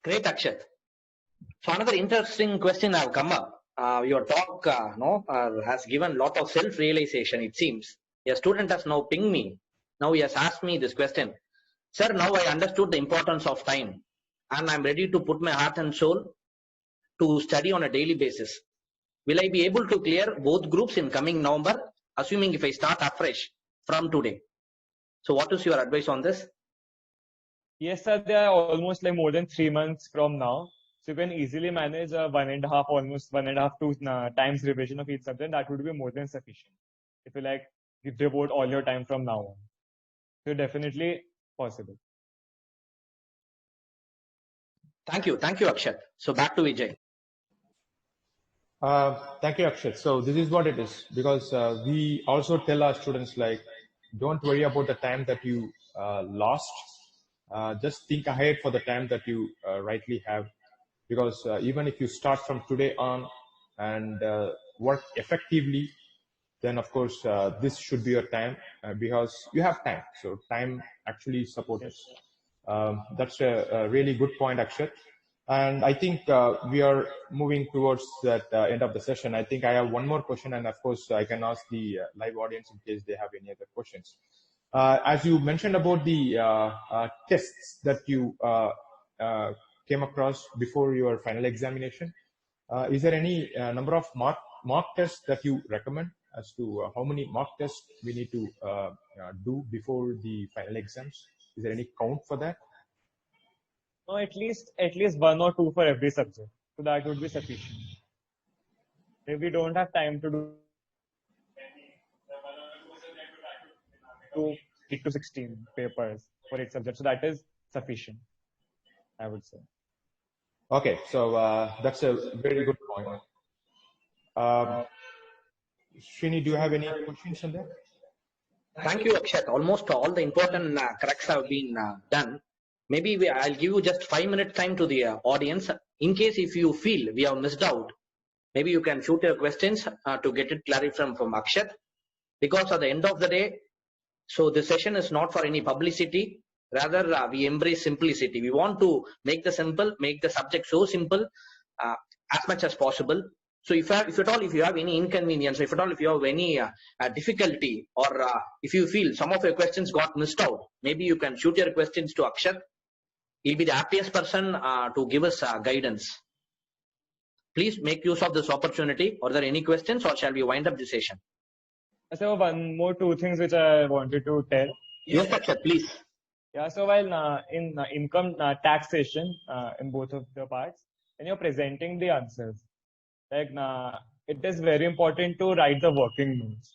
Great, Akshat. So another interesting question have come up. Your talk has given a lot of self-realization, it seems. A student has now pinged me. Now he has asked me this question. Sir, now I understood the importance of time, and I'm ready to put my heart and soul to study on a daily basis. Will I be able to clear both groups in coming November, assuming if I start afresh from today? So what is your advice on this? Yes, sir, they are almost like more than 3 months from now. So you can easily manage almost 1.5 to 2 times revision of each subject. That would be more than sufficient. if you like you devote all your time from now on. So definitely possible. Thank you, Akshat. So back to Vijay. Thank you, Akshat. So this is what it is, because we also tell our students, like, don't worry about the time that you lost. Just think ahead for the time that you rightly have, because even if you start from today on and work effectively, then of course this should be your time, because you have time. So time actually supports us. That's a really good point, Akshat. And I think we are moving towards that end of the session. I think I have one more question, and of course I can ask the live audience in case they have any other questions. As you mentioned about the tests that you came across before your final examination, is there any number of mock tests that you recommend as to how many mock tests we need to do before the final exams? Is there any count for that? No, at least 1 or 2 for every subject. So that would be sufficient. If we don't have time to do 8 to 16 papers for each subject, so that is sufficient, I would say. Okay, so that's a very good point. Srini, do you have any questions on that? Thank you, Akshat. Almost all the important corrects have been done. Maybe I'll give you just 5 minutes time to the audience. In case if you feel we have missed out, maybe you can shoot your questions to get it clarified from Akshat. Because at the end of the day, so the session is not for any publicity. Rather, we embrace simplicity. We want to make the subject so simple as much as possible. So if at all, if you have any inconvenience, if at all, if you have any difficulty, or if you feel some of your questions got missed out, maybe you can shoot your questions to Akshat. He'll be the happiest person to give us guidance. Please make use of this opportunity. Are there any questions, or shall we wind up the session? So two things which I wanted to tell. Yes, Akshat, please. Yeah, so while in income taxation, in both of the parts, when you're presenting the answers, like it is very important to write the working notes,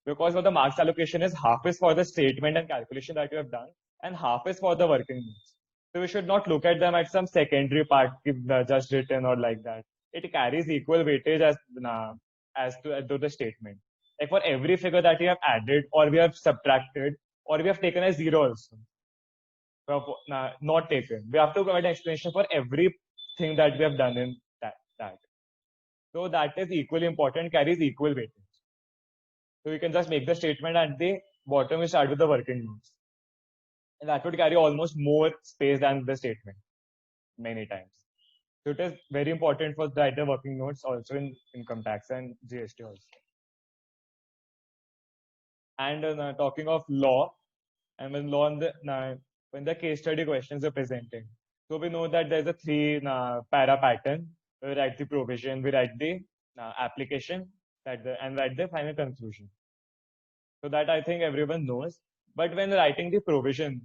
because what the marks allocation is, half is for the statement and calculation that you have done, and half is for the working notes. So we should not look at them at some secondary part just written or like that. It carries equal weightage as to the statement. Like for every figure that you have added, or we have subtracted, or we have taken as zero also, not taken, we have to provide an explanation for everything that we have done in that. So that is equally important, carries equal weightage. So you can just make the statement at the bottom, we start with the working notes. And that would carry almost more space than the statement many times. So it is very important for write the working notes also in income tax and GST also. And talking of law, and when when the case study questions are presenting, so we know that there's a 3 para pattern. We write the provision, we write the application, and write the final conclusion. So that I think everyone knows. But when writing the provision,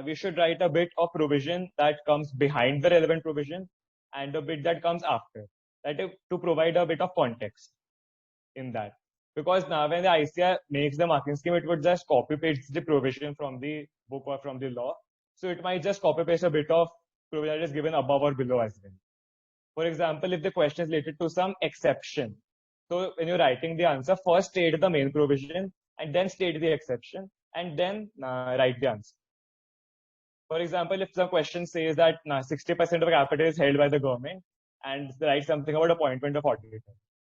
we should write a bit of provision that comes behind the relevant provision and a bit that comes after, that is to provide a bit of context in that. Because now when the ICAR makes the marking scheme, it would just copy paste the provision from the book or from the law. So it might just copy paste a bit of provision that is given above or below as well. For example, if the question is related to some exception, so when you're writing the answer, first state the main provision and then state the exception and then write the answer. For example, if the question says that 60% of capital is held by the government and write something about appointment of auditor.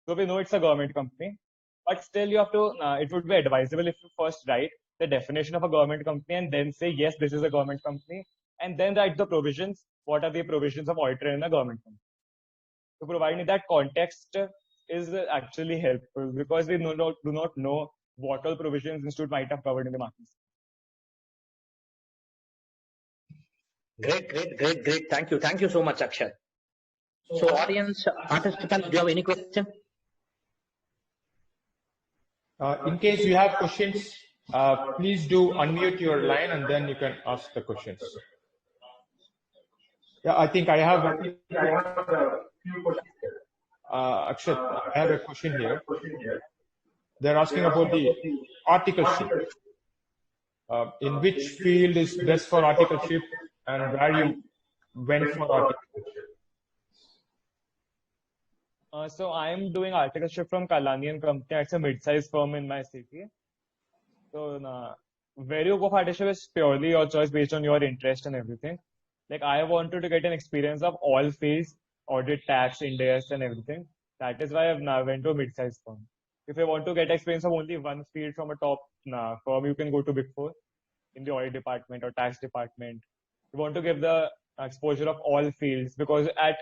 So we know it's a government company, but still you have to, it would be advisable if you first write the definition of a government company and then say, yes, this is a government company, and then write the provisions. What are the provisions of auditor in a government company? So providing that context is actually helpful, because we do not know what all provisions institute might have covered in the market. Great. Thank you so much, Akshat. So audience, participants, do you have any question? In case you have questions, please do unmute your line and then you can ask the questions. Yeah, I think I have a few questions. Akshat, I have a question here. they're asking about the articleship. In which field is best for articleship and where you went for articleship? So I am doing articleship from Kalani and Company. It's a mid-sized firm in my city. So where you go for articleship is purely your choice based on your interest and everything. Like I wanted to get an experience of all fields, audit, tax, Ind-AS and everything. That is why I've now went to a mid-sized firm. If you want to get experience of only one field from a top firm, you can go to Big Four in the audit department or tax department. You want to give the exposure of all fields because at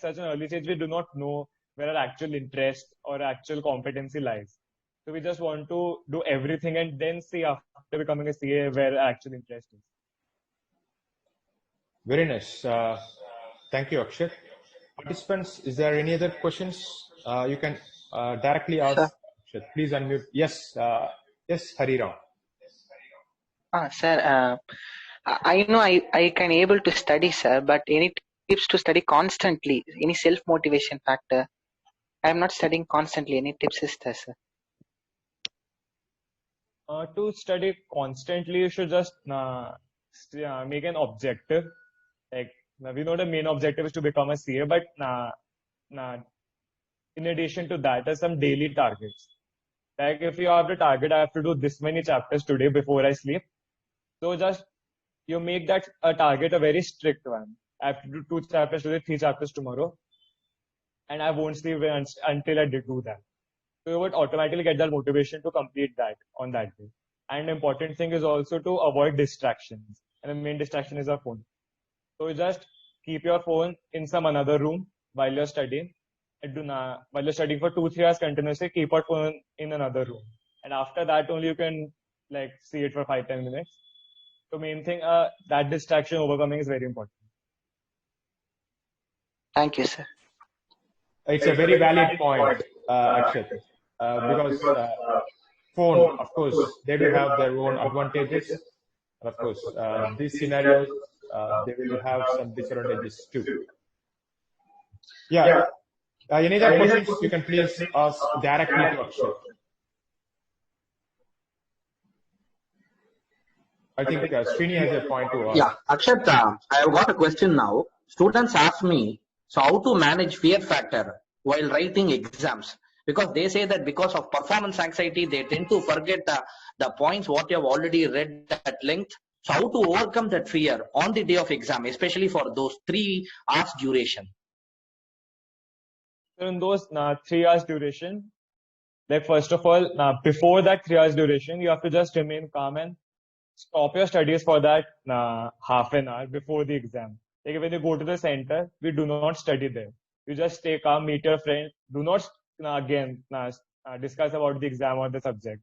such an early stage, we do not know where our actual interest or actual competency lies. So we just want to do everything and then see after becoming a CA where our actual interest is. Very nice. Thank you, Akshat. Participants, is there any other questions? You can directly ask Akshat. Please unmute. Yes, yes, Hariram. Sir, I know I can able to study, sir, but any tips to study constantly? Any self-motivation factor? I am not studying constantly. Any tips is there, sir? To study constantly, you should just make an objective. Like we know the main objective is to become a CA, but in addition to that, there's some daily targets. Like if you have the target, I have to do this many chapters today before I sleep. So just you make that a target a very strict one. I have to do 2 chapters today, 3 chapters tomorrow, and I won't sleep until I do that. So you would automatically get that motivation to complete that on that day. And the important thing is also to avoid distractions. And the main distraction is our phone. So you just keep your phone in some another room while you're studying. While you're studying for 2-3 hours continuously, keep your phone in another room. And after that only you can like see it for 5-10 minutes. So main thing, that distraction overcoming is very important. Thank you, sir. It's a very valid point, Akshat, because phone, of course, they do have their own advantages. And of course, these scenarios, they will have some disadvantages too. Yeah. Any other questions you can please ask directly to Akshat. I think Srini has a point to ask. Yeah, Akshat, I have got a question now. Students ask me, so how to manage fear factor while writing exams? Because they say that because of performance anxiety, they tend to forget the points what you have already read at length. So how to overcome that fear on the day of exam, especially for those 3 hours duration? So in those 3 hours duration, like first of all, before that 3 hours duration, you have to just remain calm and stop your studies for that half an hour before the exam. Like when you go to the center, we do not study there. You just stay calm, meet your friend. Do not discuss about the exam or the subject.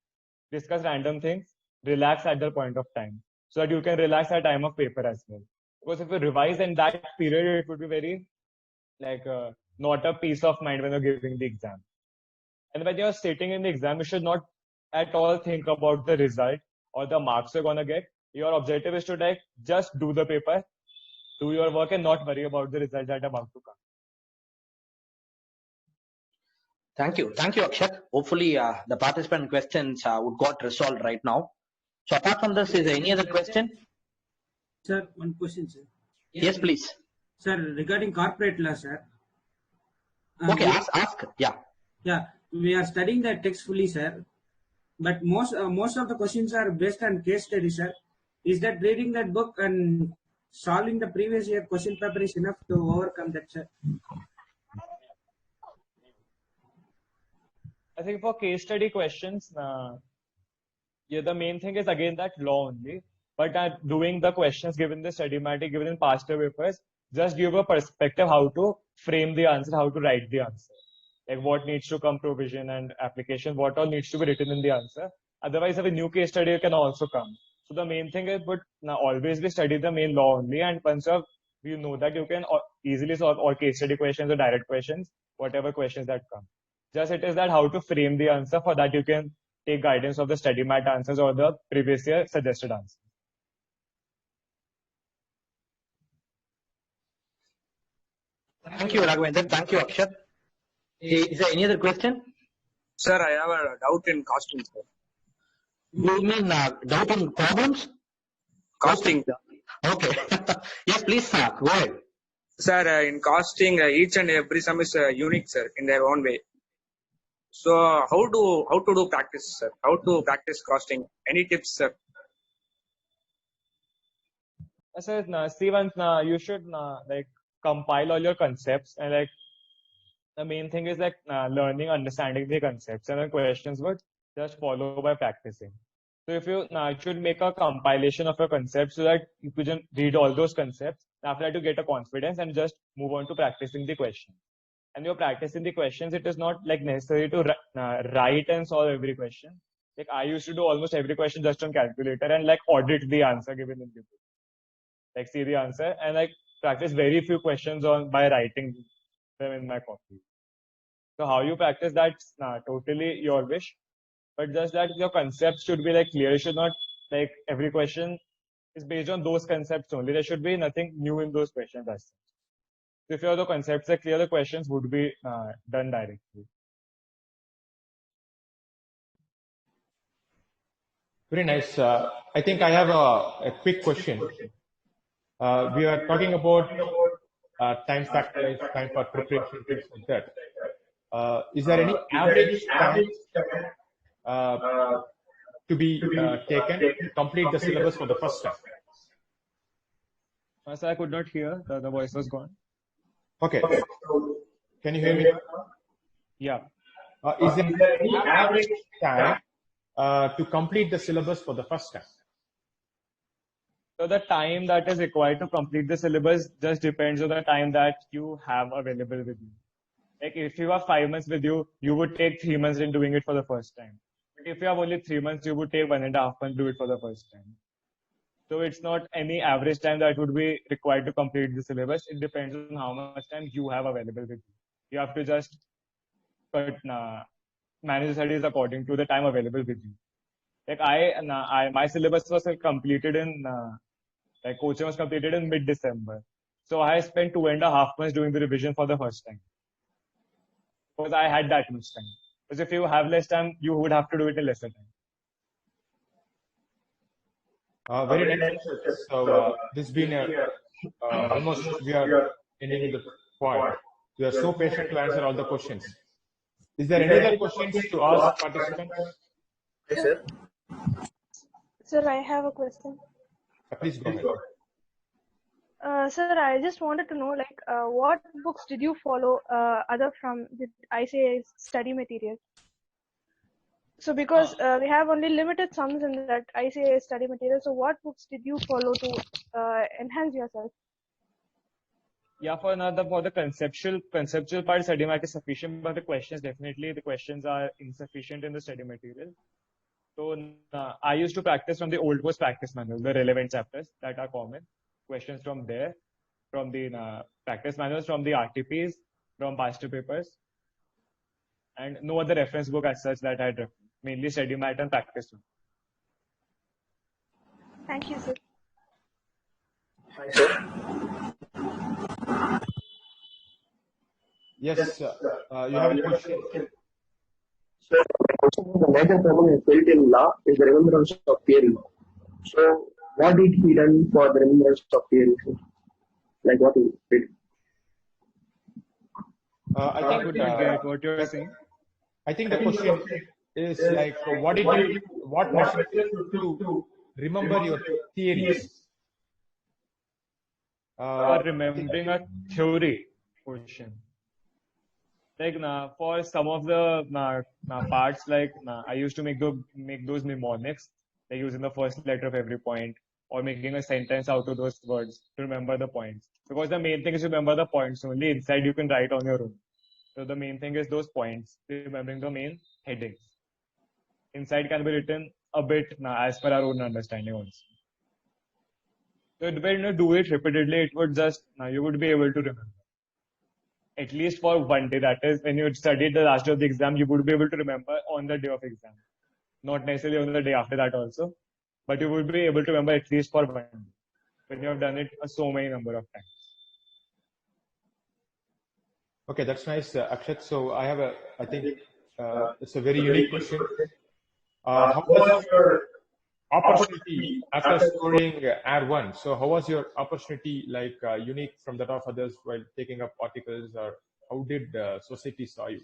Discuss random things. Relax at the point of time so that you can relax at time of paper as well. Because if you revise in that period, it would be very like not a peace of mind when you're giving the exam. And when you're sitting in the exam, you should not at all think about the result or the marks you're gonna get. Your objective is to like just do the paper, do your work, and not worry about the result that are about to come. Thank you, Akshat. Hopefully, the participant questions would got resolved right now. So apart from this, is there any other question? Sir, one question, sir. Yes, please. Sir, regarding corporate law, sir. Okay, ask. Yeah. Yeah, we are studying the text fully, sir. But most of the questions are based on case study, sir. Is that reading that book and solving the previous year question paper is enough to overcome that, sir? I think for case study questions, the main thing is again that law only. But doing the questions given the studymatic, given in past papers, just give a perspective how to frame the answer, how to write the answer. Like what needs to come provision and application, what all needs to be written in the answer. Otherwise, if a new case study can also come. So the main thing is, but now always we study the main law only, and once you know that you can easily solve all case study questions or direct questions, whatever questions that come. Just it is that how to frame the answer. For that you can take guidance of the StudyMat answers or the previous year suggested answers. Thank you, Raghavendra. Thank you, Akshat. Is there any other question? Sir, I have a doubt in costing, sir. You mean doubt in problems? Costing. Okay. Yes, please, go ahead. Sir, in costing, each and every sum is unique, sir, in their own way. So, how to do practice, sir? How to practice costing? Any tips, sir? So, see, once you should like compile all your concepts, and like the main thing is like learning, understanding the concepts, and the questions would just follow by practicing. So if you should make a compilation of your concepts so that you can read all those concepts, after that you get a confidence and just move on to practicing the question. And you're practicing the questions, it is not like necessary to write and solve every question. Like I used to do almost every question just on calculator and like audit the answer given in the book. Like see the answer and like practice very few questions on by writing them in my copy. So how you practice that's totally your wish, but just that your concepts should be like clear. You should not like every question is based on those concepts only. There should be nothing new in those questions as such. So if your the concepts are clear, the questions would be done directly. Very nice. I think I have a quick question. We are talking about time factors, time for preparation, things like that. Is there any average time to be taken to complete the syllabus for the first time? So I could not hear. The voice was gone. Okay. Can you hear me? Yeah. Is there any average time to complete the syllabus for the first time? So the time that is required to complete the syllabus just depends on the time that you have available with you. Like if you have 5 months with you, you would take 3 months in doing it for the first time. But if you have only 3 months, you would take 1.5 months to do it for the first time. So it's not any average time that would be required to complete the syllabus. It depends on how much time you have available with you. You have to just manage the studies according to the time available with you. Like my syllabus was completed in like coaching was completed in mid-December. So I spent 2.5 months doing the revision for the first time. Because I had that much time. Because if you have less time, you would have to do it in lesser time. Very nice. So this has been almost we are ending the point. You are so patient to answer all the questions. Is there any other questions to ask participants? Yes, sir. Sir, I have a question. Please go ahead. Sir, I just wanted to know, like, what books did you follow other from the ICAI study material? So, because we have only limited sums in that ICAI study material, so what books did you follow to enhance yourself? Yeah, for the conceptual part, study material is sufficient, but the questions are insufficient in the study material. So I used to practice from the old course practice manual, the relevant chapters that are common. Questions from there, from the practice manuals, from the RTPs, from past papers, and no other reference book as such that I had mainly study mat and practice. Thank you, sir. Hi, sir. Yes, you have a question. Sir, the major problem is built in law is the remembrance of theory. So, what did he done for the remembrance of theory? Like what he did? I think get what you're saying. I think the question is like, what measures to remember your theories? Remembering a theory question. Like for some of the parts, like I used to make those mnemonics, like using the first letter of every point, or making a sentence out of those words to remember the points. Because the main thing is to remember the points only. Inside you can write on your own. So the main thing is those points, remembering the main headings. Inside can be written a bit as per our own understanding also. So when you do it repeatedly, it would just you would be able to remember. At least for one day. That is, when you studied the last day of the exam, you would be able to remember on the day of exam. Not necessarily on the day after that also, but you would be able to remember at least for one day when you have done it so many number of times. Okay, that's nice, Akshat. So I have I think it's a very unique question. How was your opportunity after scoring R1? So how was your opportunity like unique from that of others while taking up articles, or how did society saw you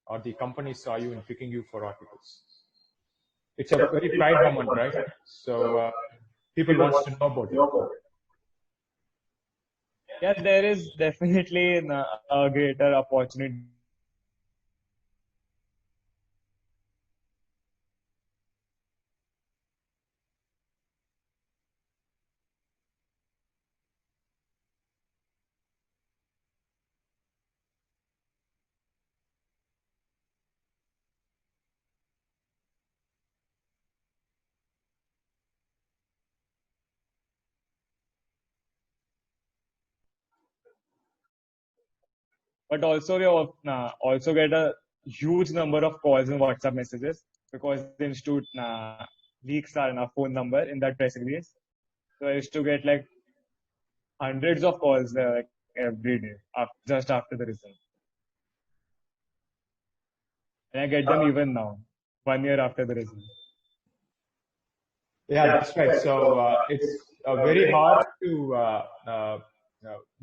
or the company saw you in picking you for articles? It's a very pride moment, right? So people wants to know about it. Yeah, there is definitely a greater opportunity. But also we also get a huge number of calls and WhatsApp messages because the institute leaks our phone number in that press release. So I used to get like hundreds of calls every day just after the result. And I get them even now, 1 year after the result. Yeah, that's right. So it's very hard to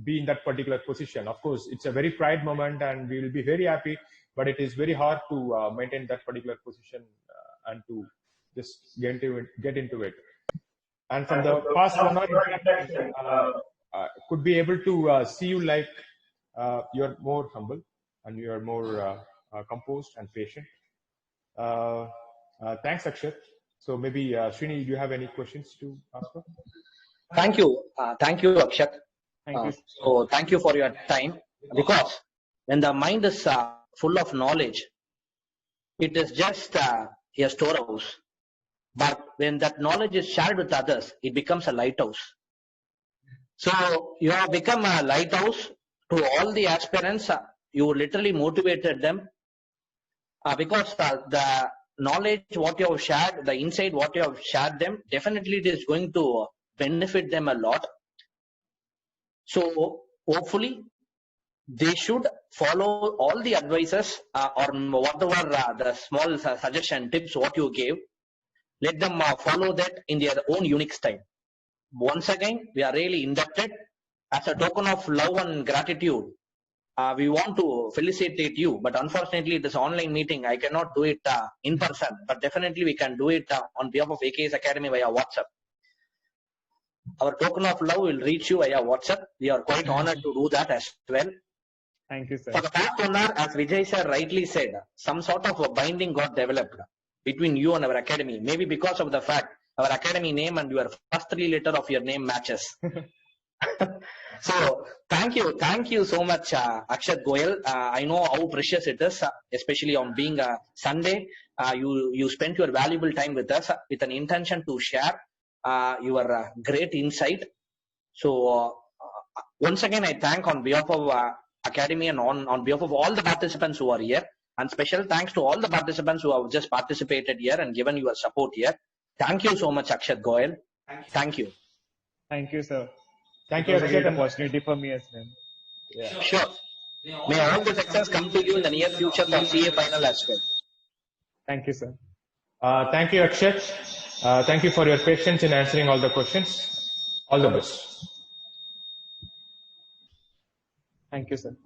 be in that particular position. Of course, it's a very pride moment, and we will be very happy. But it is very hard to maintain that particular position and to just get into it. And from the past 1 hour interaction, could be able to see you like you're more humble and you're more composed and patient. Thanks, Akshat. So maybe Srini, do you have any questions to ask for? Thank you, Akshat. Thank you. So thank you for your time. Because when the mind is full of knowledge, it is just a storehouse. But when that knowledge is shared with others, it becomes a lighthouse. So you have become a lighthouse to all the aspirants. You literally motivated them because the knowledge what you have shared, the insight what you have shared them, definitely it is going to benefit them a lot. So hopefully they should follow all the advices or whatever the small suggestion tips what you gave. Let them follow that in their own unique style. Once again, we are really indebted. As a token of love and gratitude, we want to felicitate you, but unfortunately it is an online meeting. I cannot do it in person, but definitely we can do it on behalf of AKS Academy via WhatsApp. Our token of love will reach you via WhatsApp. We are quite honored to do that as well. Thank you, sir. For the past 1 hour, as Vijay sir rightly said, some sort of a binding got developed between you and our academy. Maybe because of the fact our academy name and your first 3 letters of your name matches. So thank you so much, Akshat Goyal. I know how precious it is, especially on being a Sunday. You spent your valuable time with us with an intention to share your great insight. So once again, I thank on behalf of Academy and on behalf of all the participants who are here, and special thanks to all the participants who have just participated here and given your support here. Thank you so much, Akshat Goyal. Thank you. Thank you, sir. Thank you, It was a great Akshat. opportunity for me as well. Yeah. Sure. May all the success come to you in the near future for CA final as well. Thank you, sir. Thank you, Akshat. Thank you for your patience in answering all the questions. All the best. Thank you, sir.